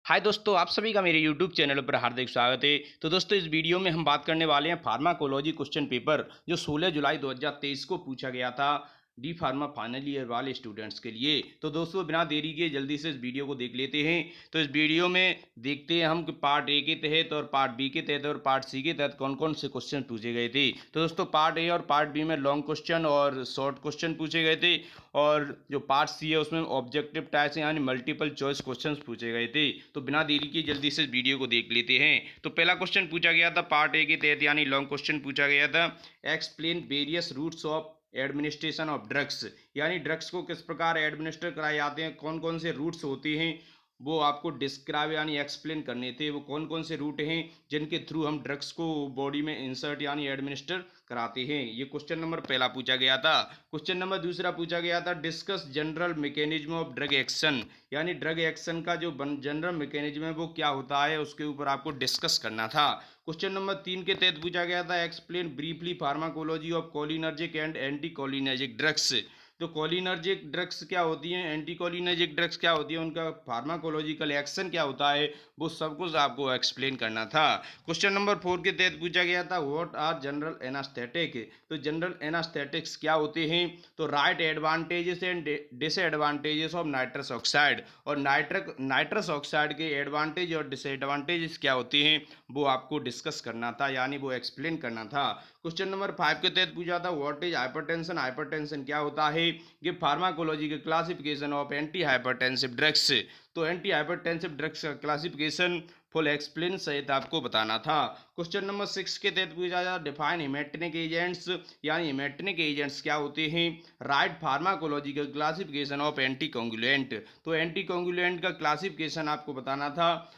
हाय दोस्तों, आप सभी का मेरे यूट्यूब चैनल पर हार्दिक स्वागत है। तो दोस्तों, इस वीडियो में हम बात करने वाले हैं फार्माकोलॉजी क्वेश्चन पेपर जो 16 जुलाई 2023 को पूछा गया था डी फार्मा फाइनल ईयर वाले स्टूडेंट्स के लिए। तो दोस्तों, बिना देरी के जल्दी से इस वीडियो को देख लेते हैं। तो इस वीडियो में देखते हैं हम कि पार्ट ए के तहत और पार्ट बी के तहत और पार्ट सी के तहत कौन कौन से क्वेश्चन पूछे गए थे। तो दोस्तों, पार्ट ए और पार्ट बी में लॉन्ग क्वेश्चन और शॉर्ट क्वेश्चन पूछे गए थे, और जो पार्ट सी है उसमें ऑब्जेक्टिव टाइप से यानी मल्टीपल चॉइस क्वेश्चंस पूछे गए थे। तो बिना देरी के जल्दी से इस वीडियो को देख लेते हैं। तो पहला क्वेश्चन पूछा गया था पार्ट ए के तहत यानी लॉन्ग क्वेश्चन पूछा गया था, explain various routes of administration of drugs, यानी ड्रग्स को किस प्रकार एडमिनिस्टर कराए जाते हैं, कौन कौन से रूट्स होते हैं वो आपको डिस्क्राइब यानी एक्सप्लेन करने थे। वो कौन कौन से रूट हैं जिनके थ्रू हम ड्रग्स को बॉडी में इंसर्ट यानी एडमिनिस्टर कराते हैं। ये क्वेश्चन नंबर पहला पूछा गया था। क्वेश्चन नंबर दूसरा पूछा गया था, discuss general mechanism of drug action, यानी ड्रग एक्शन का जो जनरल मैकेनिज्म है वो क्या होता है उसके ऊपर आपको डिस्कस करना था। क्वेश्चन नंबर 3 के तहत पूछा गया था, explain briefly pharmacology of cholinergic and anti cholinergic drugs. तो कोलिनर्जिक ड्रग्स क्या होती हैं, एंटी कोलिनर्जिक ड्रग्स क्या होती है, उनका फार्माकोलॉजिकल एक्शन क्या होता है, वो सब कुछ आपको एक्सप्लेन करना था। क्वेश्चन नंबर 4 के तहत पूछा गया था, व्हाट आर जनरल एनास्थेटिक। तो जनरल एनास्थेटिक्स क्या होते हैं, तो right advantages and disadvantages of nitrous oxide, और नाइट्रस ऑक्साइड के एडवांटेज और डिसएडवांटेजेस क्या होते हैं वो आपको डिस्कस करना था यानी वो एक्सप्लेन करना था। क्वेश्चन नंबर 5 के तहत पूछा था, व्हाट इज हाइपरटेंशन, हाइपरटेंशन क्या होता है, ये फार्माकोलॉजी के classification of anti hypertensive drugs. तो एंटी हाइपरटेंसिव ड्रग्स का क्लासिफिकेशन फुल एक्सप्लेन सहित आपको बताना था। क्वेश्चन नंबर 6 के तहत पूछा था, डिफाइन हिमेटनिक एजेंट्स, यानी हिमेटनिक एजेंट्स क्या होते हैं, राइट फार्माकोलॉजी का क्लासिफिकेशन ऑफ एंटी कोंगुलेंट। तो एंटी कोंगुलेंट का क्लासिफिकेशन आपको बताना था,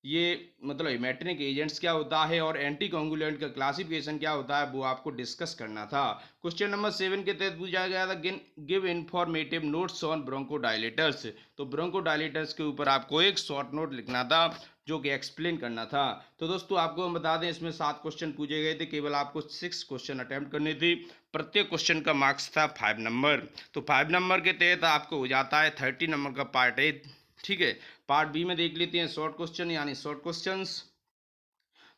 ये मतलब हिमेटनिक एजेंट्स क्या होता है और एंटी कोंगुलेंट का क्लासिफिकेशन क्या होता है वो आपको डिस्कस करना था। क्वेश्चन नंबर 7 के तहत पूछा गया था, give informative notes on bronchodilators. तो ब्रोंकोडायलेटर्स के ऊपर आपको एक शॉर्ट नोट लिखना था जो कि एक्सप्लेन करना था। तो दोस्तों, आपको हम बता दें इसमें 7 क्वेश्चन पूछे गए थे, केवल आपको 6 क्वेश्चन अटेम्प्ट करने थे। प्रत्येक क्वेश्चन का मार्क्स था 5 नंबर। तो 5 नंबर के तहत आपको हो जाता है 30 नंबर का पार्ट ए। ठीक है, पार्ट बी में देख लेते हैं शॉर्ट क्वेश्चन यानी शॉर्ट क्वेश्चंस।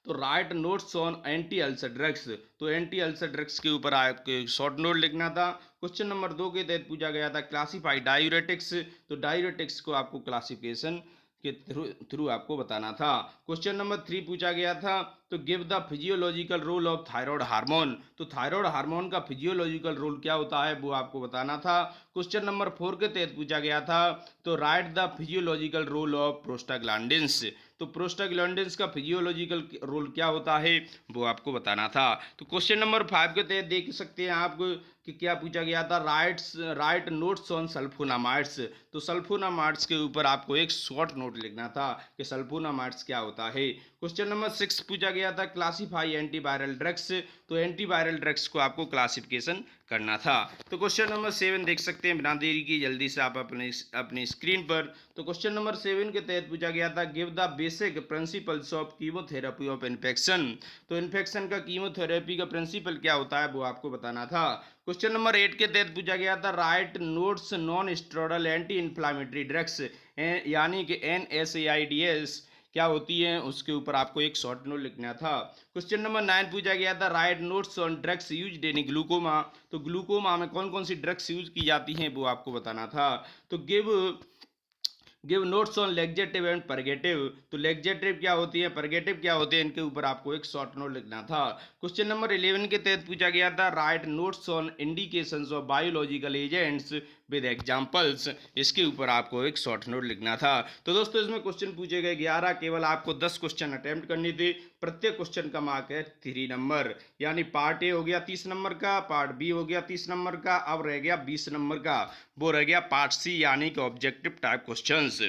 तो right notes on anti ulcer drugs, तो एंटी अल्सर ड्रग्स के ऊपर आपको शॉर्ट नोट लिखना था। क्वेश्चन नंबर 2 के तहत पूछा गया था, क्लासीफाई डायूरेटिक्स। तो डायूरेटिक्स को आपको क्लासिफिकेशन के थ्रू आपको बताना था। क्वेश्चन नंबर 3 पूछा गया था, तो give the physiological role of thyroid hormone. तो थायराइड हार्मोन का फिजियोलॉजिकल रोल क्या होता है वो आपको बताना था। क्वेश्चन नंबर 4 के तहत पूछा गया था, तो write the physiological role of prostaglandins. तो प्रोस्टाग्लैंडिन्स का फिजियोलॉजिकल रोल क्या होता है वो आपको बताना था। तो क्वेश्चन नंबर 5 के तहत देख सकते हैं आप कि क्या पूछा गया था, राइट नोट्स ऑन सल्फोनामाइड्स। तो सल्फोनामाइड्स के ऊपर आपको एक शॉर्ट नोट लिखना था कि सल्फोनामाइड्स क्या होता है। क्वेश्चन नंबर 6 पूछा गया था, क्लासीफाई एंटीवायरल ड्रग्स। तो एंटीवायरल ड्रग्स को आपको क्लासिफिकेशन करना था। तो क्वेश्चन नंबर 7 देख सकते हैं बिना देरी की जल्दी से आप अपने स्क्रीन पर। तो क्वेश्चन नंबर 7 के तहत पूछा गया था, give the basic principles of chemotherapy of infection. तो इन्फेक्शन का कीमोथेरेपी का प्रिंसिपल क्या होता है वो आपको बताना था। क्वेश्चन नंबर 8 के तहत पूछा गया था, right notes non steroidal anti inflammatory drugs, यानी कि NSAIDs क्या होती है उसके ऊपर आपको एक शॉर्ट नोट लिखना था। क्वेश्चन नंबर 9 पूछा गया था, right notes on drugs used in glaucoma. तो ग्लूकोमा में कौन कौन सी ड्रग्स यूज की जाती हैं वो आपको बताना था। तो give notes on laxative and purgative. तो लेग्जेटिव क्या होती है, परगेटिव क्या होते हैं, इनके ऊपर आपको एक शॉर्ट नोट लिखना था। क्वेश्चन नंबर 11 के तहत पूछा गया था, right notes on indications of biological agents with examples. इसके ऊपर आपको एक शॉर्ट नोट लिखना था। तो दोस्तों, इसमें क्वेश्चन पूछे गए 11, केवल आपको 10 क्वेश्चन अटेम्प्ट करने थे। प्रत्येक क्वेश्चन का मार्क है 3 नंबर, यानी पार्ट ए हो गया 30 नंबर का, पार्ट बी हो गया 30 नंबर का, अब रह गया 20 नंबर का, वो रह गया पार्ट सी यानी कि ऑब्जेक्टिव टाइप क्वेश्चंस।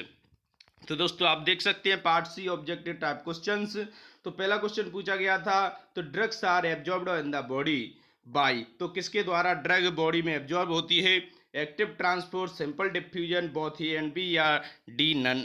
तो दोस्तों, आप देख सकते हैं part C objective type questions. तो पहला क्वेश्चन पूछा गया था, तो drugs are absorbed in the body by. तो किसके द्वारा ड्रग बॉडी में एब्जॉर्ब होती है, active transport, simple diffusion, both A and B, या डी नन।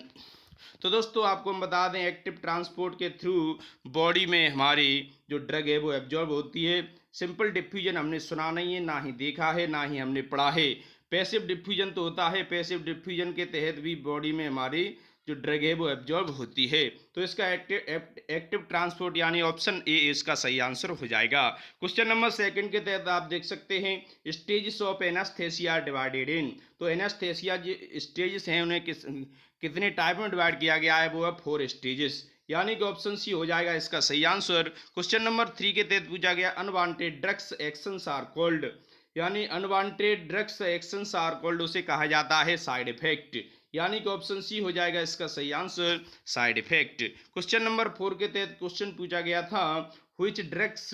तो दोस्तों, आपको हम बता दें एक्टिव ट्रांसपोर्ट के थ्रू बॉडी में हमारी जो ड्रग है वो एब्जॉर्ब होती है। सिंपल डिफ्यूजन हमने सुना नहीं है, ना ही देखा है, ना ही हमने पढ़ा है। पैसिव डिफ्यूजन तो होता है, पैसिव डिफ्यूजन के तहत भी बॉडी में हमारी जो ड्रग है वो एब्जॉर्ब होती है। तो इसका एक्टिव ट्रांसपोर्ट यानी ऑप्शन ए इसका सही आंसर हो जाएगा। क्वेश्चन नंबर सेकंड के तहत आप देख सकते हैं स्टेजेस ऑफ एनास्थेसिया डिवाइडेड इन। तो एनास्थेसिया जो स्टेजेस हैं उन्हें कितने टाइप में डिवाइड किया गया है, वो है 4 स्टेजेस, यानी कि ऑप्शन सी हो जाएगा इसका सही आंसर। क्वेश्चन नंबर 3 के तहत पूछा गया unwanted drugs actions are called, यानी unwanted drugs actions are called उसे कहा जाता है साइड इफेक्ट, यानी कि ऑप्शन सी हो जाएगा इसका सही answer side effect. Question number 4 के तहत क्वेश्चन पूछा गया था which drugs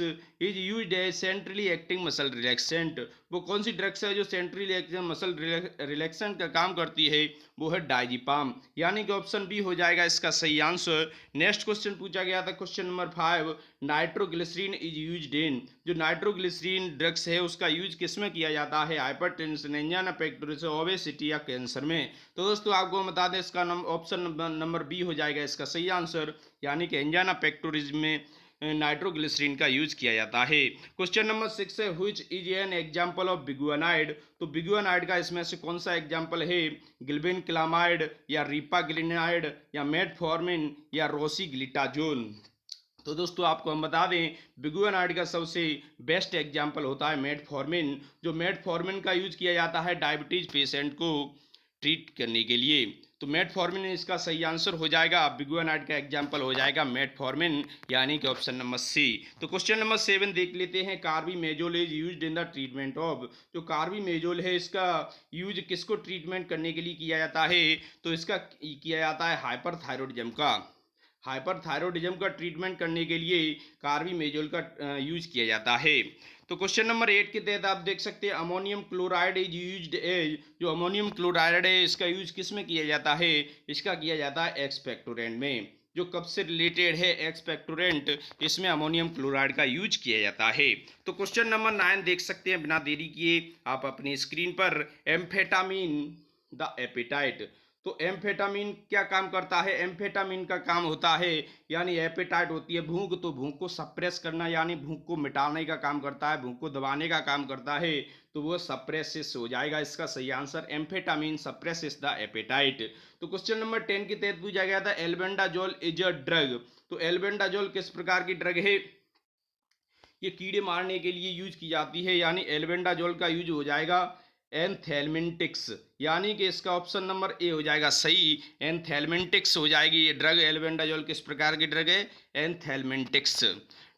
is used as centrally acting muscle relaxant। वो कौन सी ड्रग्स है जो सेंट्रली एक्टिंग मसल रिलैक्सेंट का काम करती है, वो है डाइजिपाम, यानी कि ऑप्शन बी हो जाएगा इसका सही आंसर। नेक्स्ट क्वेश्चन पूछा गया था question number 5 nitroglycerin is used in. जो नाइट्रोग्लिसरीन ड्रग्स है उसका यूज किस में किया जाता है, हाइपरटेंशन, एंजाइना पेक्टोरिस, ओबेसिटी या कैंसर में। तो दोस्तों आपको बता दें इसका ऑप्शन नंबर बी हो जाएगा इसका सही आंसर, यानी कि एंजाइना पेक्टोरिस में नाइट्रोग्लिसरीन का यूज किया जाता है। क्वेश्चन नंबर 6 है which is an example of biguanide. तो बिगुआनाइड का इसमें से कौन सा एग्जांपल है, गिल्बिन क्लामाइड या रीपाग्लिनाइड या मेटफॉर्मिन या रोसीग्लिटाजोल। तो दोस्तों आपको हम बता दें बिगुआनाइड का सबसे बेस्ट एग्जांपल होता है मेटफॉर्मिन। जो मेटफॉर्मिन का यूज किया जाता है डायबिटीज पेशेंट को ट्रीट करने के लिए। तो मेटफॉर्मिन इसका सही आंसर हो जाएगा, बिगुआनाइड का एग्जांपल हो जाएगा मेटफॉर्मिन, यानी कि ऑप्शन नंबर सी। तो क्वेश्चन नंबर 7 देख लेते हैं carbimazole is used in the treatment of. जो कार्बिमेजोल है इसका यूज किसको ट्रीटमेंट करने के लिए किया जाता है, तो इसका किया जाता है हाइपरथायरॉयडिज्म का। हाइपरथायरॉयडिज्म का ट्रीटमेंट करने के लिए कार्बिमेजोल का यूज किया जाता है। तो क्वेश्चन नंबर 8 के तहत आप देख सकते हैं ammonium chloride is used as. जो अमोनियम क्लोराइड है इसका यूज किस में किया जाता है, इसका किया जाता है एक्सपेक्टोरेंट में। जो कब से रिलेटेड है एक्सपेक्टोरेंट, इसमें अमोनियम क्लोराइड का यूज किया जाता है। तो क्वेश्चन नंबर 9 देख सकते हैं बिना देरी किए आप अपनी स्क्रीन पर, एम्फेटामिन द एपेटाइट। तो एम्फेटामिन क्या काम करता है, एम्फेटामिन का काम होता है यानी एपेटाइट होती है भूख, तो भूख को सप्रेस करना यानी भूख को मिटाने का काम करता है, भूख को दबाने का काम करता है, तो वो सप्रेसिस हो जाएगा इसका सही आंसर, एम्फेटामिन सप्रेसिस द एपेटाइट। तो क्वेश्चन नंबर 10 के तहत पूछा गया था एल्बेंडाजोल इज अ ड्रग। तो एल्बेंडाजोल किस प्रकार की ड्रग है, ये कीड़े मारने के लिए यूज की जाती है, यानी एल्बेंडाजोल का यूज हो जाएगा एंथेलमेंटिक्स, यानी कि इसका ऑप्शन नंबर ए हो जाएगा सही, एंथेलमेंटिक्स हो जाएगी ये ड्रग। एल्बेंडाजोल किस प्रकार की ड्रग है, एंथेलमेंटिक्स।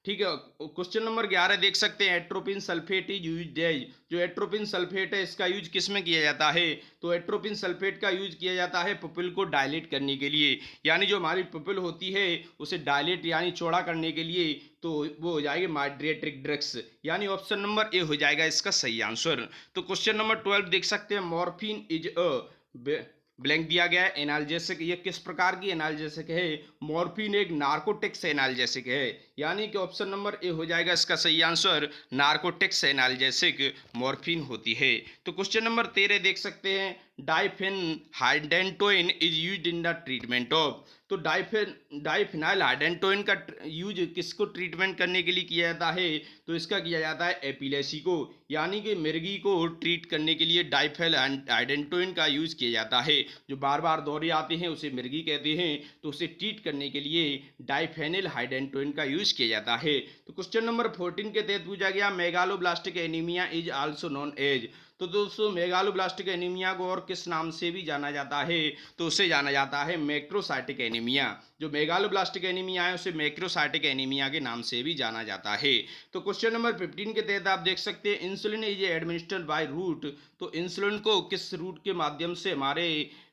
ठीक है, क्वेश्चन नंबर 11 देख सकते हैं atropine sulphate is used as. जो एट्रोपिन सल्फेट है इसका यूज किस में किया जाता है, तो एट्रोपिन सल्फेट का यूज किया जाता है पुपिल को डायलेट करने के लिए, यानी जो हमारी पुपिल होती है उसे डायलेट यानी चौड़ा करने के लिए, तो वो हो जाएगी माइड्रेट्रिक ड्रग्स, यानी ऑप्शन नंबर ए हो जाएगा इसका सही आंसर। तो क्वेश्चन नंबर 12 देख सकते हैं मॉर्फिन इज अ ब्लैंक दिया गया है एनाल्जेसिक। ये किस प्रकार की एनाल्जेसिक है, मॉर्फिन एक नार्कोटिक्स एनाल्जेसिक है, यानी कि ऑप्शन नंबर ए हो जाएगा इसका सही आंसर, नार्कोटिक्स एनाल्जेसिक मॉर्फिन होती है। तो क्वेश्चन नंबर 13 देख सकते हैं diphenylhydantoin is used in the treatment of. तो डाइफिनाइल हाइड्रेटोइन का यूज किसको ट्रीटमेंट करने के लिए किया जाता है, तो इसका किया जाता है एपिलेसी को, यानी कि मिर्गी को ट्रीट करने के लिए डाइफेल हाइड्रेटोइन का यूज किया जाता है। जो बार बार दौरे आते हैं उसे मिर्गी कहते हैं, तो उसे ट्रीट करने के लिए डाइफेनिल हाइड्रेटोइन का यूज किया जाता है। तो क्वेश्चन नंबर 14 के तहत पूछा गया megaloblastic anaemia is also known as. तो दोस्तों मेगालोब्लास्टिक एनीमिया को और किस नाम से भी जाना जाता है, तो उसे जाना जाता है मैक्रोसाइटिक एनीमिया। जो मेगालोब्लास्टिक एनीमिया है उसे मैक्रोसाइटिक एनीमिया के नाम से भी जाना जाता है। तो क्वेश्चन नंबर 15 के तहत आप देख सकते हैं insulin is administered by route. तो इंसुलिन को किस रूट के माध्यम से हमारे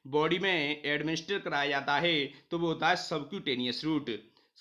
बॉडी में एडमिनिस्टर कराया जाता है, तो वो होता है सबक्यूटेनियस रूट।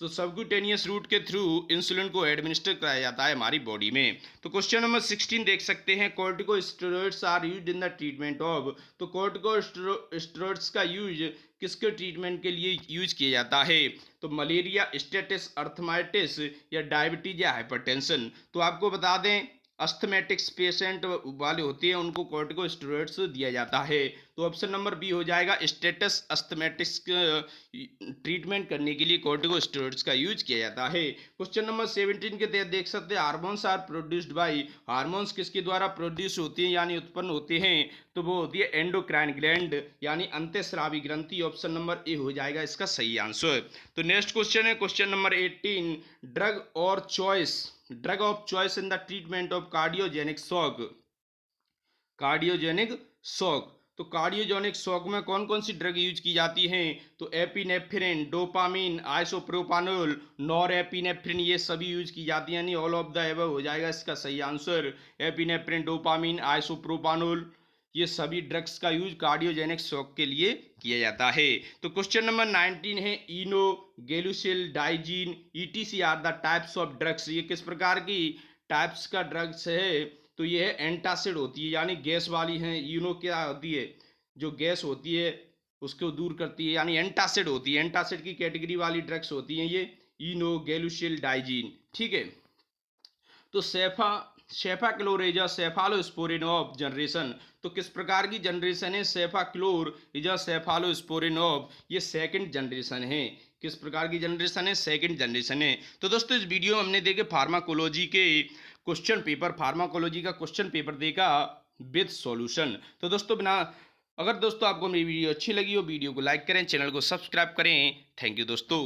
तो सबक्यूटेनियस रूट के थ्रू इंसुलिन को एडमिनिस्टर कराया जाता है हमारी बॉडी में। तो क्वेश्चन नंबर 16 देख सकते हैं corticosteroids are used in the treatment of. तो कॉर्टिकोस्टेरॉइड्स का यूज किसके ट्रीटमेंट के लिए यूज किया जाता है, तो मलेरिया, स्टेटिस, अर्थमाइटिस या डायबिटीज या हाइपरटेंशन। तो आपको बता दें अस्थमेटिक्स पेशेंट वाले होते हैं उनको कॉर्टिकोस्टेरॉइड्स दिया जाता है, तो ऑप्शन नंबर बी हो जाएगा स्टेटस अस्थमेटिक्स ट्रीटमेंट करने के लिए कॉर्टिकोस्टेरॉइड्स का यूज किया जाता है। क्वेश्चन नंबर 17 के तहत देख सकते हैं hormones are produced by, hormones किसके द्वारा प्रोड्यूस होती हैं यानी उत्पन्न होते हैं, तो वो होती है एंडोक्राइन ग्लैंड यानी अंतःस्रावी ग्रंथि। ऑप्शन नंबर ए हो जाएगा इसका सही आंसर। तो नेक्स्ट क्वेश्चन है question number 18, drug of choice in the treatment of cardiogenic shock. Cardiogenic shock, तो कार्डियोजेनिक शॉक में कौन कौन सी ड्रग यूज की जाती हैं, तो एपिनेफ्रिन, डोपामिन, आइसोप्रोपानोल, नॉर एपिनेफ्रिन, ये सभी यूज की जाती हैं यानी ऑल ऑफ द एबव हो जाएगा इसका सही आंसर। एपिनेफ्रिन, डोपामिन, आइसोप्रोपानोल, ये सभी ड्रग्स का यूज कार्डियोजेनिक शॉक के लिए किया जाता है। तो क्वेश्चन नंबर 19 है Eno, Gelusil, Digene, etc are the types of drugs, ये किस प्रकार की टाइप्स का ड्रग्स है, तो ये है एंटासिड होती है यानी गैस वाली है। यूनो क्या होती है, जो गैस होती है उसको दूर करती है यानी एंटासिड होती है, एंटासिड की कैटेगरी वाली ड्रग्स होती हैं ये इनो, गेलुसिल, डाइजीन। ठीक है, तो cefaclor is a cephalosporin of generation, तो किस प्रकार की जनरेशन है, cefaclor is a cephalosporin of, ये सेकंड जनरेशन है। किस प्रकार की जनरेशन है, सेकंड जनरेशन है। तो दोस्तों इस वीडियो में हमने देखे फार्माकोलॉजी के क्वेश्चन पेपर, फार्माकोलॉजी का क्वेश्चन पेपर देखा विद सॉल्यूशन। तो दोस्तों अगर दोस्तों आपको मेरी वीडियो अच्छी लगी हो, वीडियो को लाइक करें, चैनल को सब्सक्राइब करें। थैंक यू दोस्तों।